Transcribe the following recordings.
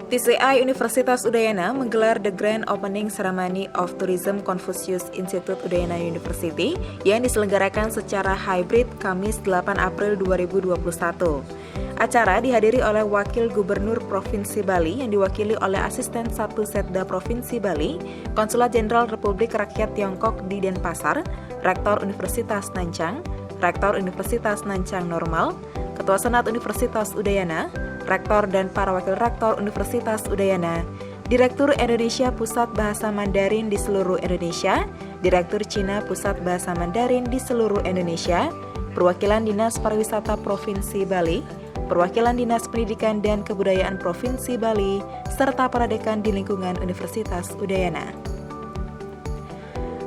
TCI Universitas Udayana menggelar The Grand Opening Ceremony of Tourism Confucius Institute Udayana University yang diselenggarakan secara hybrid Kamis 8 April 2021. Acara dihadiri oleh Wakil Gubernur Provinsi Bali yang diwakili oleh Asisten 1 Setda Provinsi Bali, Konsulat Jenderal Republik Rakyat Tiongkok di Denpasar, Rektor Universitas Nancang, Rektor Universitas Nancang Normal, Ketua Senat Universitas Udayana, Rektor dan para Wakil Rektor Universitas Udayana, Direktur Indonesia Pusat Bahasa Mandarin di seluruh Indonesia, Direktur Cina Pusat Bahasa Mandarin di seluruh Indonesia, Perwakilan Dinas Pariwisata Provinsi Bali, Perwakilan Dinas Pendidikan dan Kebudayaan Provinsi Bali, serta para dekan di lingkungan Universitas Udayana.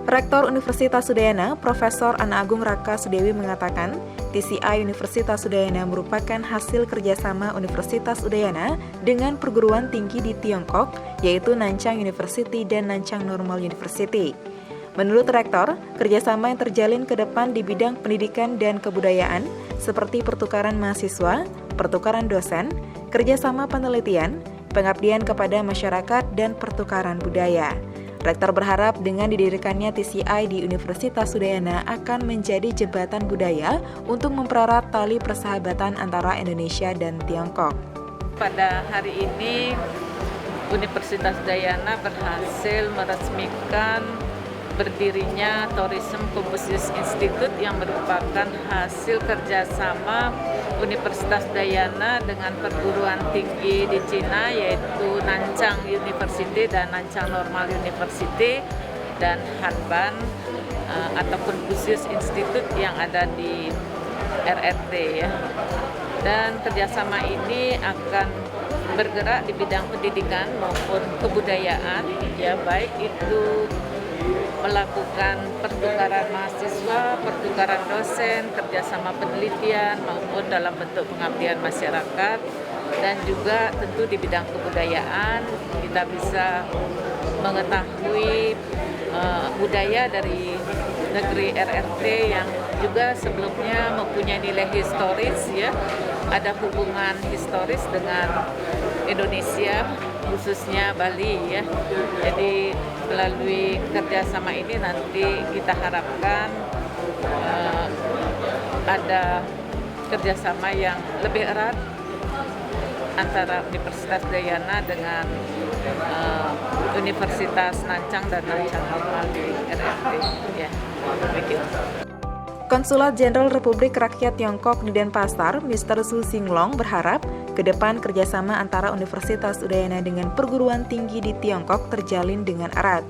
Rektor Universitas Udayana, Profesor Ana Agung Raka Sudewi mengatakan, TCI Universitas Udayana merupakan hasil kerjasama Universitas Udayana dengan perguruan tinggi di Tiongkok, yaitu Nancang University dan Nancang Normal University. Menurut Rektor, kerjasama yang terjalin ke depan di bidang pendidikan dan kebudayaan, seperti pertukaran mahasiswa, pertukaran dosen, kerjasama penelitian, pengabdian kepada masyarakat, dan pertukaran budaya. Rektor berharap dengan didirikannya TCI di Universitas Udayana akan menjadi jembatan budaya untuk mempererat tali persahabatan antara Indonesia dan Tiongkok. Pada hari ini, Universitas Udayana berhasil meresmikan berdirinya Tourism Confucius Institute yang merupakan hasil kerjasama Universitas Udayana dengan perguruan tinggi di Cina, yaitu Nancang University dan Nancang Normal University dan Hanban atau Confucius Institute yang ada di RRT ya. Dan kerjasama ini akan bergerak di bidang pendidikan maupun kebudayaan, ya, baik itu melakukan pertukaran mahasiswa, pertukaran dosen, kerjasama penelitian maupun dalam bentuk pengabdian masyarakat, dan juga tentu di bidang kebudayaan kita bisa mengetahui budaya dari negeri RRT yang juga sebelumnya mempunyai nilai historis ya, ada hubungan historis dengan Indonesia khususnya Bali ya. Jadi melalui kerjasama ini nanti kita harapkan ada kerjasama yang lebih erat antara Universitas Udayana dengan Universitas Nancang dan Nancang Normal di RRT ya. Begitu. Konsulat Jenderal Republik Rakyat Tiongkok di Denpasar, Mr. Su Xinglong berharap ke depan kerjasama antara Universitas Udayana dengan perguruan tinggi di Tiongkok terjalin dengan erat.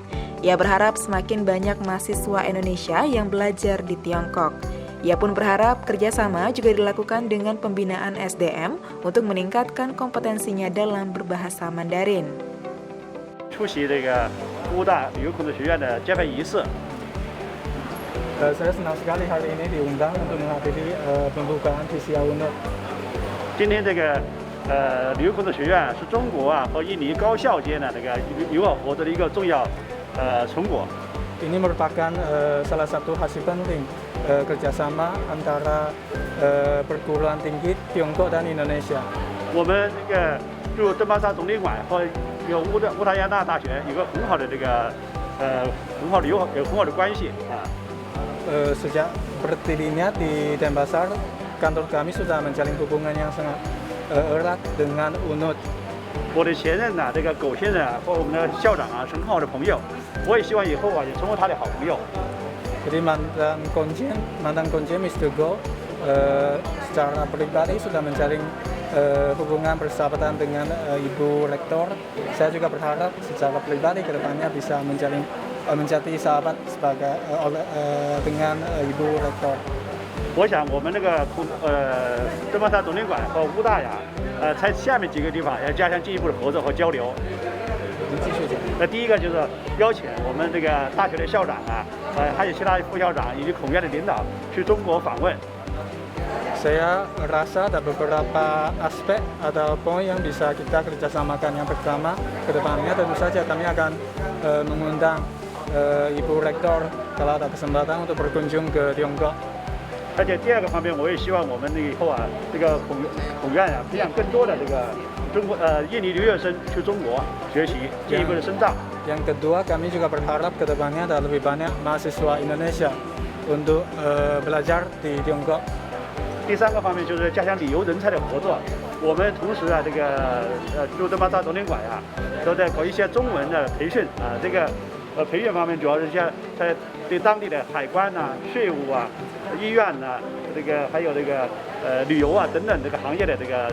Ia berharap semakin banyak mahasiswa Indonesia yang belajar di Tiongkok. Ia pun berharap kerjasama juga dilakukan dengan pembinaan SDM untuk meningkatkan kompetensinya dalam berbahasa Mandarin. 出席这个乌大旅游孔子学院的揭牌仪式。 Saya senang sekali hari ini diundang untuk menghadiri pembukaan TCI UNED. 今天这个旅游孔子学院是中国和印尼高校间的这个友好合作的一个重要成果。 Ini merupakan salah satu hasil penting kerjasama antara perguruan tinggi Tiongkok dan Indonesia. 我们这个驻登巴萨总领馆和这个乌塔亚纳大学有个很好的这个很好的关系啊。 Sejak berdirinya di Denpasar, kantor kami sudah menjalin hubungan yang sangat erat dengan UNED. 我的前任呢，这个苟先生和我们的校长是很好的朋友，我也希望以后也成为他的好朋友。 Jadi mantan konjen Mr. Go secara pribadi sudah menjalin hubungan persahabatan dengan Ibu Rektor. Saya juga berharap secara pribadi ke depannya bisa menjadi sahabat dengan Ibu Rektor. 我想我们这个登巴萨总领馆和乌大呀，在下面几个地方要加强进一步的合作和交流。那第一个就是邀请我们这个大学的校长啊，还有其他副校长以及孔院的领导去中国访问。 Saya rasa ada beberapa aspek atau poin yang bisa kita kerjasamakan. Yang pertama, ke depannya tentu saja kami akan mengundang Ibu Rektor kalau ada kesempatan untuk berkunjung ke Tiongkok. 而且第二个方面，我也希望我们以后啊，这个孔院啊，培养更多的这个印尼留学生去中国学习，进一步的深造。 Yang kedua, kami juga berharap ke depannya ada lebih banyak mahasiswa Indonesia untuk belajar di Tiongkok. 第三个方面就是加强旅游人才的合作。我们同时啊，这个驻德玛萨总领馆呀，都在搞一些中文的培训啊。这个培训方面主要是像在对当地的海关呐、税务啊、医院呐、这个还有这个旅游啊等等这个行业的这个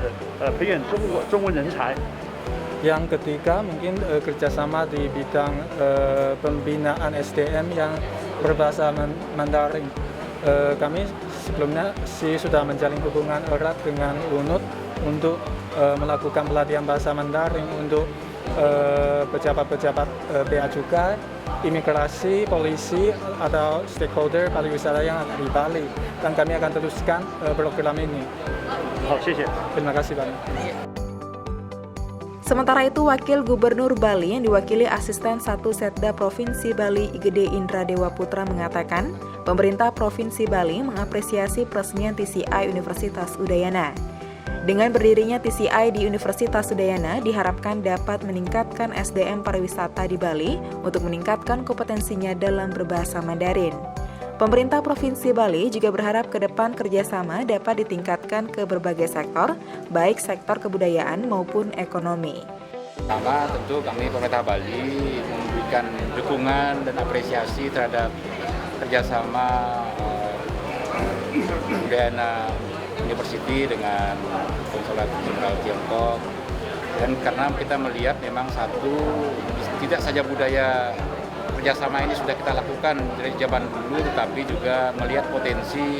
培养中文人才。 Yang ketiga mungkin kerjasama di bidang pembinaan SDM yang berbahasa Mandarin. Kami sebelumnya sudah menjalin hubungan erat dengan UNUT untuk melakukan pelatihan bahasa Mandarin untuk pejabat-pejabat bea cukai, imigrasi, polisi atau stakeholder pariwisata yang ada di Bali. Dan kami akan teruskan program ini. 好，谢谢。 Terima kasih banyak. Sementara itu, Wakil Gubernur Bali yang diwakili Asisten 1 Setda Provinsi Bali Igede Indra Dewa Putra mengatakan, pemerintah Provinsi Bali mengapresiasi peresmian TCI Universitas Udayana. Dengan berdirinya TCI di Universitas Udayana diharapkan dapat meningkatkan SDM pariwisata di Bali untuk meningkatkan kompetensinya dalam berbahasa Mandarin. Pemerintah Provinsi Bali juga berharap ke depan kerjasama dapat ditingkatkan ke berbagai sektor, baik sektor kebudayaan maupun ekonomi. Pertama, tentu kami pemerintah Bali memberikan dukungan dan apresiasi terhadap kerjasama Udayana University dengan Konsulat Jenderal Tiongkok. Dan karena kita melihat memang satu, tidak saja budaya kerjasama ini sudah kita lakukan dari zaman dulu, tetapi juga melihat potensi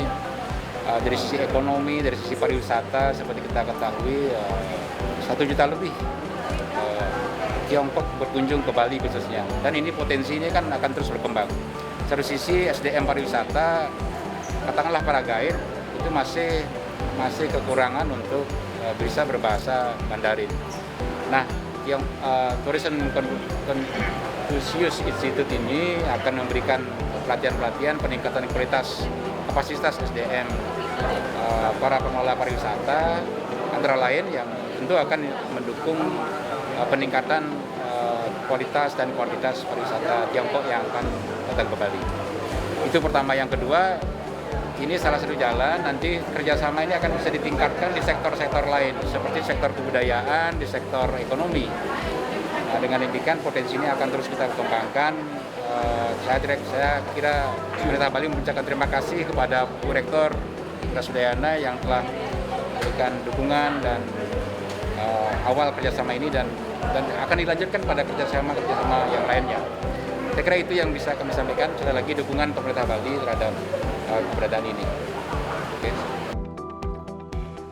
dari sisi ekonomi, dari sisi pariwisata. Seperti kita ketahui 1 juta lebih Tiongkok berkunjung ke Bali khususnya, dan ini potensi ini kan akan terus berkembang. Satu sisi SDM pariwisata, katakanlah para guide itu masih kekurangan untuk bisa berbahasa Mandarin. Nah, Tourism Confucius Institute ini akan memberikan pelatihan-pelatihan peningkatan kapasitas SDM para pengelola pariwisata, antara lain yang tentu akan mendukung peningkatan kualitas dan kuantitas pariwisata Tiongkok yang akan datang ke Bali. Itu pertama. Yang kedua, ini salah satu jalan nanti kerjasama ini akan bisa ditingkatkan di sektor-sektor lain, seperti sektor kebudayaan, di sektor ekonomi. Nah, dengan demikian potensi ini akan terus kita kembangkan. Saya kira pemerintah Bali mengucapkan terima kasih kepada Bu Rektor Universitas Udayana yang telah memberikan dukungan dan awal kerjasama ini dan akan dilanjutkan pada kerjasama yang lainnya. Saya kira itu yang bisa kami sampaikan. Sekali lagi dukungan pemerintah Bali terhadap keberadaan ini. Okay.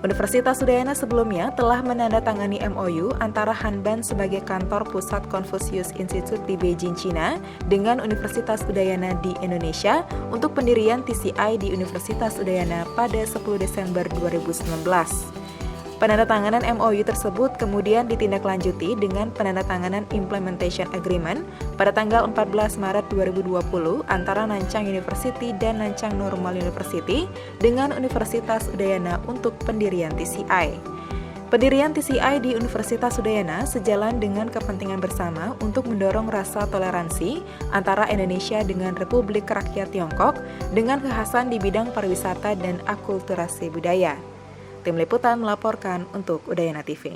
Universitas Udayana sebelumnya telah menandatangani MOU antara Hanban sebagai kantor pusat Confucius Institute di Beijing, China, dengan Universitas Udayana di Indonesia untuk pendirian TCI di Universitas Udayana pada 10 Desember 2019. Penandatanganan MOU tersebut kemudian ditindaklanjuti dengan penandatanganan Implementation Agreement pada tanggal 14 Maret 2020 antara Nanchang University dan Nanchang Normal University dengan Universitas Udayana untuk pendirian TCI. Pendirian TCI di Universitas Udayana sejalan dengan kepentingan bersama untuk mendorong rasa toleransi antara Indonesia dengan Republik Rakyat Tiongkok dengan kekhasan di bidang pariwisata dan akulturasi budaya. Tim Liputan melaporkan untuk Udayana TV.